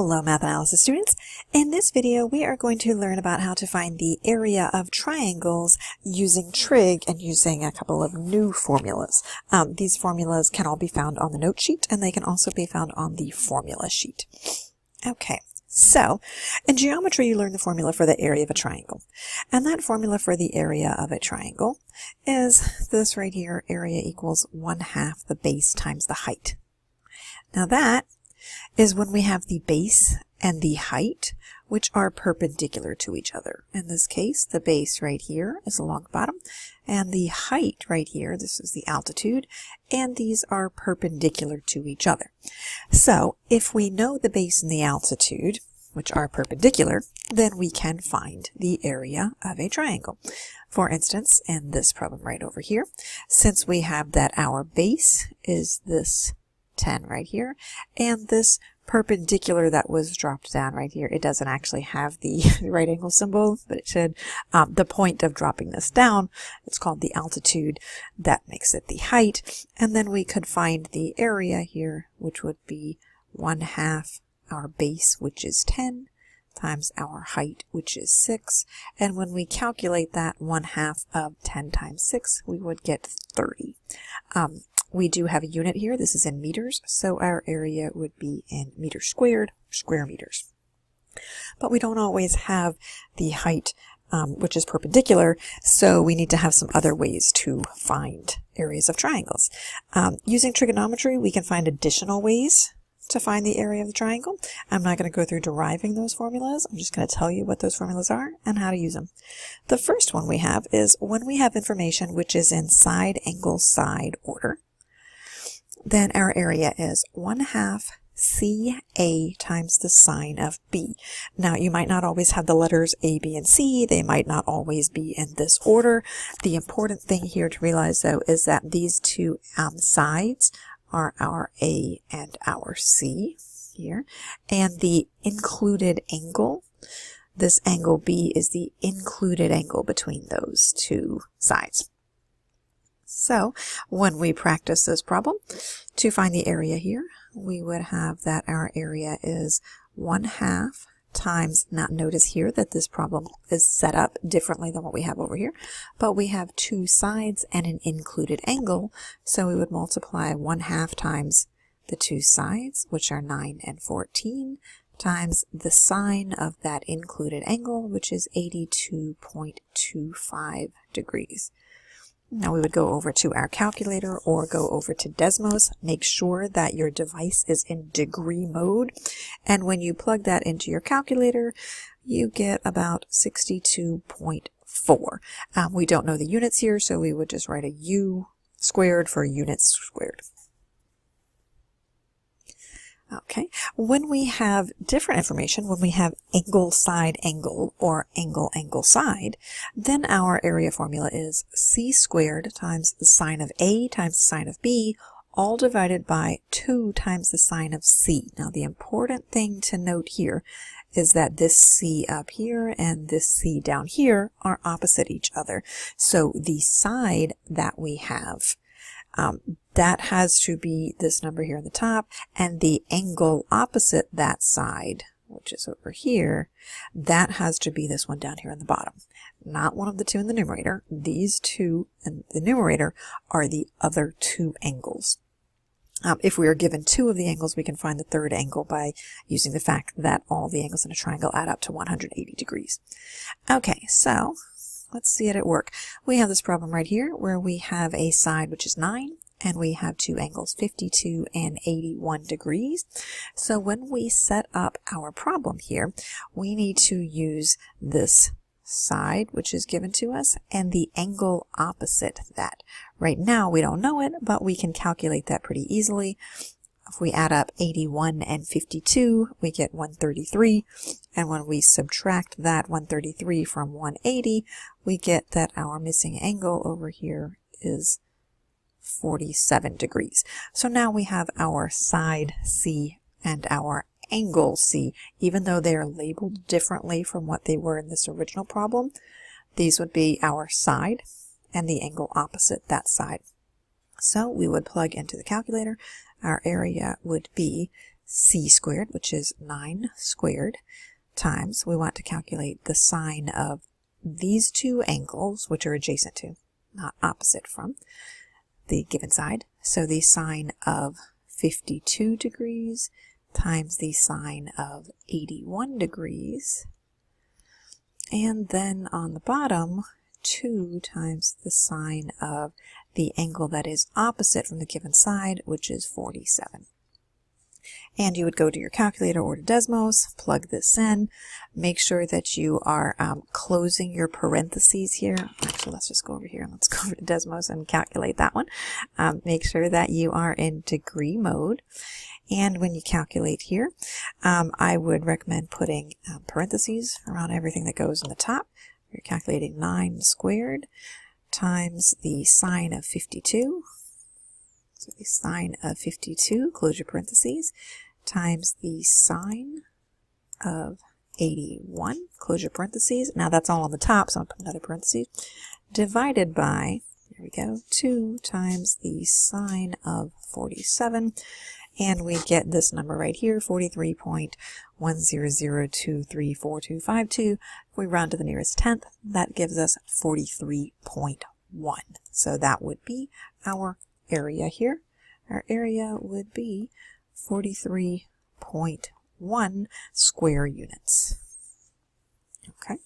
Hello Math Analysis students! In this video we are going to learn about how to find the area of triangles using trig and using a couple of new formulas. These formulas can all be found on the note sheet and they can also be found on the formula sheet. Okay, so in geometry you learn the formula for the area of a triangle. And that formula for the area of a triangle is this right here, area equals 1/2 the base times the height. Now that is when we have the base and the height which are perpendicular to each other. In this case, the base right here is along the bottom, and the height right here, this is the altitude, and these are perpendicular to each other. So if we know the base and the altitude, which are perpendicular, then we can find the area of a triangle. For instance, in this problem right over here, since we have that our base is this 10 right here, and this perpendicular that was dropped down right here, it doesn't actually have the right angle symbol, but it should. The point of dropping this down, it's called the altitude, that makes it the height, and then we could find the area here, which would be 1/2 our base, which is 10, times our height, which is 6, and when we calculate that 1/2 of 10 times 6, we would get 30. We do have a unit here, this is in meters, so our area would be in meters squared, square meters. But we don't always have the height, which is perpendicular, so we need to have some other ways to find areas of triangles. Using trigonometry, we can find additional ways to find the area of the triangle. I'm not going to go through deriving those formulas. I'm just going to tell you what those formulas are and how to use them. The first one we have is when we have information which is in side angle side order, then our area is 1/2 CA times the sine of B. Now you might not always have the letters A, B, and C. They might not always be in this order. The important thing here to realize though is that these two sides are our A and our C here, and the included angle, this angle B, is the included angle between those two sides. So when we practice this problem to find the area here, we would have that our area is 1/2 times, now notice here that this problem is set up differently than what we have over here, but we have two sides and an included angle, so we would multiply 1/2 times the two sides, which are 9 and 14, times the sine of that included angle, which is 82.25 degrees. Now we would go over to our calculator or go over to Desmos. Make sure that your device is in degree mode, and when you plug that into your calculator, you get about 62.4. We don't know the units here, so we would just write a U squared for units squared. Okay, when we have different information, when we have angle side angle or angle angle side, then our area formula is C squared times the sine of A times the sine of B, all divided by 2 times the sine of C. Now the important thing to note here is that this C up here and this C down here are opposite each other. So the side that we have, that has to be this number here on the top, and the angle opposite that side, which is over here, that has to be this one down here on the bottom. Not one of the two in the numerator. These two in the numerator are the other two angles. If we are given two of the angles, we can find the third angle by using the fact that all the angles in a triangle add up to 180 degrees. Okay, so let's see it at work. We have this problem right here where we have a side which is 9, and we have two angles, 52 and 81 degrees. So when we set up our problem here, we need to use this side, which is given to us, and the angle opposite that. Right now we don't know it, but we can calculate that pretty easily. If we add up 81 and 52, we get 133, and when we subtract that 133 from 180, we get that our missing angle over here is 47 degrees. So now we have our side C and our angle C. Even though they are labeled differently from what they were in this original problem, these would be our side and the angle opposite that side. So we would plug into the calculator. Our area would be c squared, which is 9 squared, times, we want to calculate the sine of these two angles, which are adjacent to, not opposite from, the given side. So the sine of 52 degrees times the sine of 81 degrees. And then on the bottom, 2 times the sine of the angle that is opposite from the given side, which is 47. And you would go to your calculator or to Desmos, plug this in, make sure that you are closing your parentheses here. Actually, let's just go over here and let's go over to Desmos and calculate that one. Make sure that you are in degree mode. And when you calculate here, I would recommend putting parentheses around everything that goes in the top. You're calculating 9 squared times the sine of 52. So the sine of 52, close your parentheses, times the sine of 81, close your parentheses. Now that's all on the top, so I'll put another parenthesis, divided by, there we go, 2 times the sine of 47. And we get this number right here, 43.100234252. If we round to the nearest tenth, that gives us 43.1. So that would be our area here. Our area would be 43.1 square units. Okay.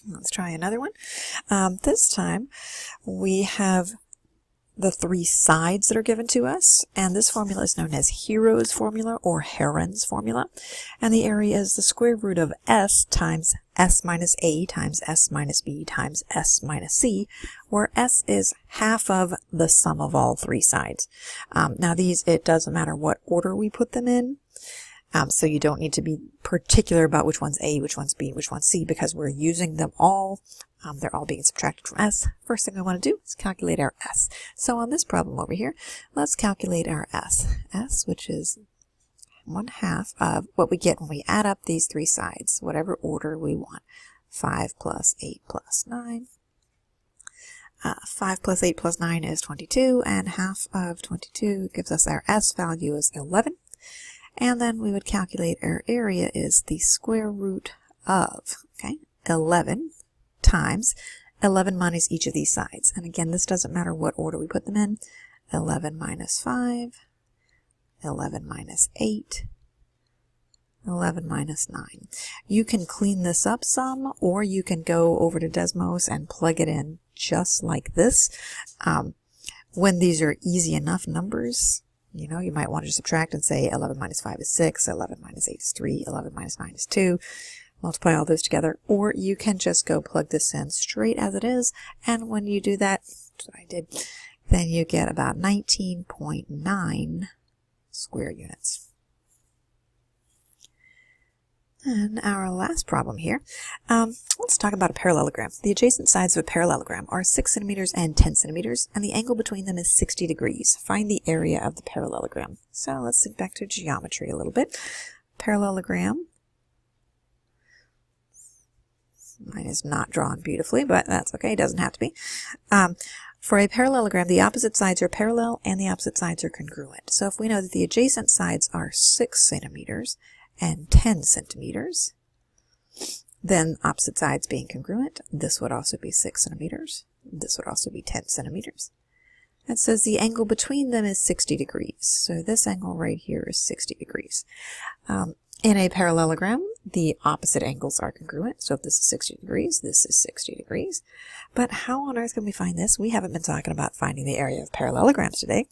Let's try another one. This time we have the 3 sides that are given to us, and this formula is known as Hero's formula or Heron's formula, and the area is the square root of s times s minus a times s minus b times s minus c, where s is half of the sum of all 3 sides. Now these, it doesn't matter what order we put them in, so you don't need to be particular about which one's a, which one's b, which one's c, because we're using them all. They're all being subtracted from s. First thing we want to do is calculate our s. So on this problem over here, let's calculate our s. S, which is 1/2 of what we get when we add up these 3 sides, whatever order we want. 5 plus 8 plus 9. 5 plus 8 plus 9 is 22, and half of 22 gives us our s value is 11. And then we would calculate our area is the square root of, 11 times 11 minus each of these sides. And again, this doesn't matter what order we put them in. 11 minus 5, 11 minus 8, 11 minus 9. You can clean this up some, or you can go over to Desmos and plug it in just like this. When these are easy enough numbers, you know, you might want to subtract and say 11 minus 5 is 6, 11 minus 8 is 3, 11 minus 9 is 2. Multiply all those together, or you can just go plug this in straight as it is, and when you do that, that's what I did, then you get about 19.9 square units. And our last problem here, let's talk about a parallelogram. The adjacent sides of a parallelogram are 6 centimeters and 10 centimeters, and the angle between them is 60 degrees. Find the area of the parallelogram. So let's think back to geometry a little bit. Parallelogram. Mine is not drawn beautifully, but that's okay. It doesn't have to be. For a parallelogram, the opposite sides are parallel and the opposite sides are congruent. So if we know that the adjacent sides are 6 centimeters and 10 centimeters, then opposite sides being congruent, this would also be 6 centimeters. This would also be 10 centimeters. It says the angle between them is 60 degrees. So this angle right here is 60 degrees. In a parallelogram, the opposite angles are congruent. So if this is 60 degrees, this is 60 degrees. But how on earth can we find this? We haven't been talking about finding the area of parallelograms today.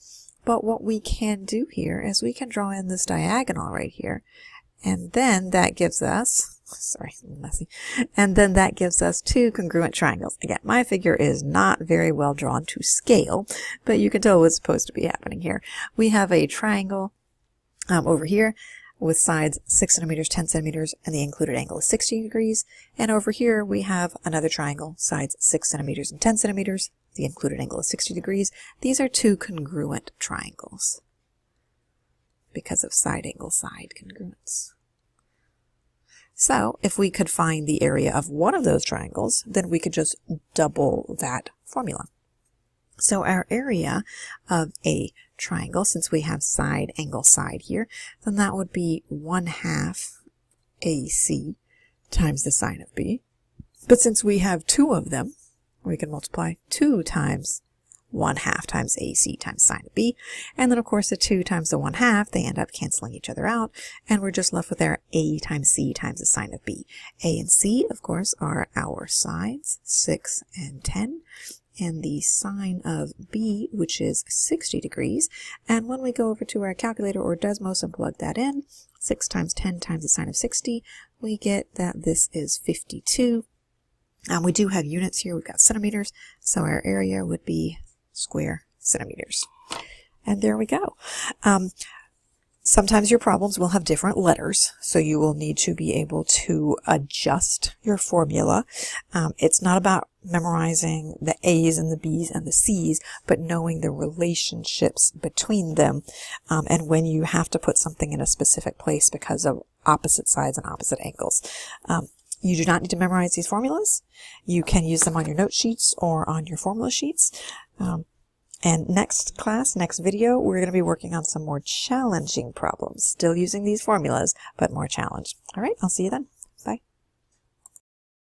But what we can do here is we can draw in this diagonal right here. And then that gives us, sorry, messy. And then that gives us 2 congruent triangles. Again, my figure is not very well drawn to scale, but you can tell what's supposed to be happening here. We have a triangle over here with sides 6 centimeters, 10 centimeters, and the included angle is 60 degrees. And over here we have another triangle, sides 6 centimeters and 10 centimeters. The included angle is 60 degrees. These are 2 congruent triangles because of side angle side congruence. So if we could find the area of one of those triangles, then we could just double that formula. So our area of a triangle, since we have side, angle, side here, then that would be 1/2 AC times the sine of B. But since we have two of them, we can multiply 2 times 1/2 times AC times sine of B. And then, of course, the 2 times the 1/2, they end up canceling each other out. And we're just left with our A times C times the sine of B. A and C, of course, are our sides, 6 and 10. And the sine of B, which is 60 degrees. And when we go over to our calculator or Desmos and plug that in, 6 times 10 times the sine of 60, we get that this is 52. We do have units here. We've got centimeters, so our area would be square centimeters. And there we go. Sometimes your problems will have different letters, so you will need to be able to adjust your formula. It's not about memorizing the A's and the B's and the C's, but knowing the relationships between them, and when you have to put something in a specific place because of opposite sides and opposite angles. You do not need to memorize these formulas. You can use them on your note sheets or on your formula sheets. And next class, next video, we're going to be working on some more challenging problems. Still using these formulas, but more challenged. All right, I'll see you then.